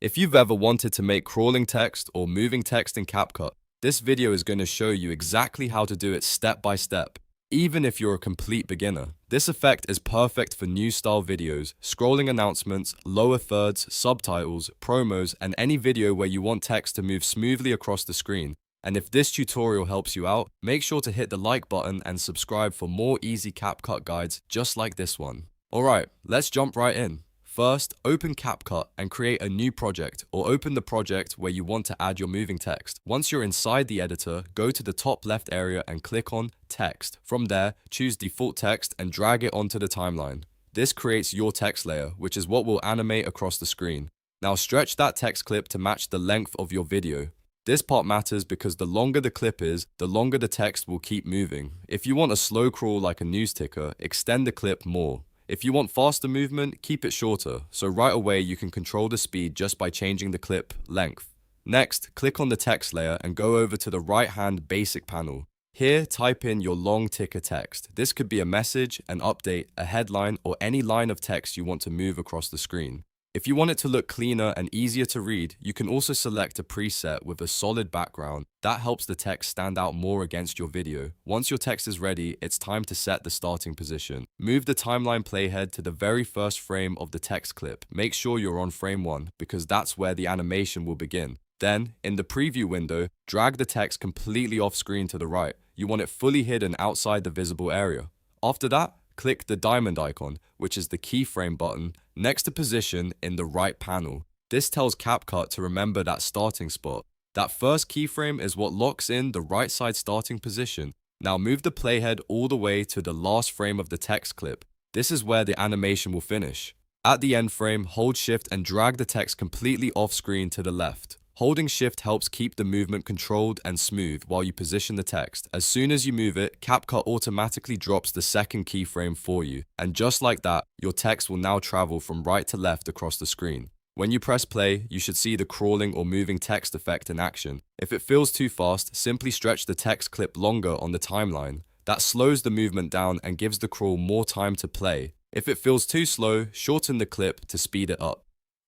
If you've ever wanted to make crawling text or moving text in CapCut, this video is going to show you exactly how to do it step by step, even if you're a complete beginner. This effect is perfect for new style videos, scrolling announcements, lower thirds, subtitles, promos, and any video where you want text to move smoothly across the screen. And if this tutorial helps you out, make sure to hit the like button and subscribe for more easy CapCut guides just like this one. Alright, let's jump right in. First, open CapCut and create a new project, or open the project where you want to add your moving text. Once you're inside the editor, go to the top left area and click on Text. From there, choose Default Text and drag it onto the timeline. This creates your text layer, which is what will animate across the screen. Now stretch that text clip to match the length of your video. This part matters because the longer the clip is, the longer the text will keep moving. If you want a slow crawl like a news ticker, extend the clip more. If you want faster movement, keep it shorter, so right away you can control the speed just by changing the clip length. Next, click on the text layer and go over to the right-hand basic panel. Here, type in your long ticker text. This could be a message, an update, a headline, or any line of text you want to move across the screen. If you want it to look cleaner and easier to read, you can also select a preset with a solid background. That helps the text stand out more against your video. Once your text is ready, it's time to set the starting position. Move the timeline playhead to the very first frame of the text clip. Make sure you're on frame 1 because that's where the animation will begin. Then, in the preview window, drag the text completely off screen to the right. You want it fully hidden outside the visible area. After that, click the diamond icon, which is the keyframe button, next to position in the right panel. This tells CapCut to remember that starting spot. That first keyframe is what locks in the right side starting position. Now move the playhead all the way to the last frame of the text clip. This is where the animation will finish. At the end frame, hold Shift and drag the text completely off screen to the left. Holding Shift helps keep the movement controlled and smooth while you position the text. As soon as you move it, CapCut automatically drops the second keyframe for you. And just like that, your text will now travel from right to left across the screen. When you press play, you should see the crawling or moving text effect in action. If it feels too fast, simply stretch the text clip longer on the timeline. That slows the movement down and gives the crawl more time to play. If it feels too slow, shorten the clip to speed it up.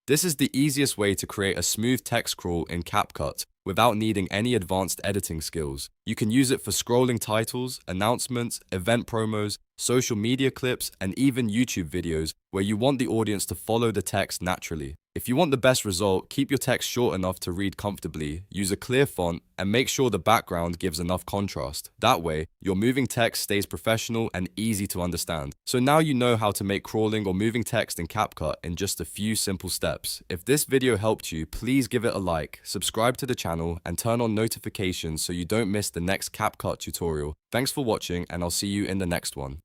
This is the easiest way to create a smooth text crawl in CapCut without needing any advanced editing skills. You can use it for scrolling titles, announcements, event promos, social media clips, and even YouTube videos where you want the audience to follow the text naturally. If you want the best result, keep your text short enough to read comfortably, use a clear font, and make sure the background gives enough contrast. That way, your moving text stays professional and easy to understand. So now you know how to make crawling or moving text in CapCut in just a few simple steps. If this video helped you, please give it a like, subscribe to the channel, and turn on notifications so you don't miss the next CapCut tutorial. Thanks for watching, and I'll see you in the next one.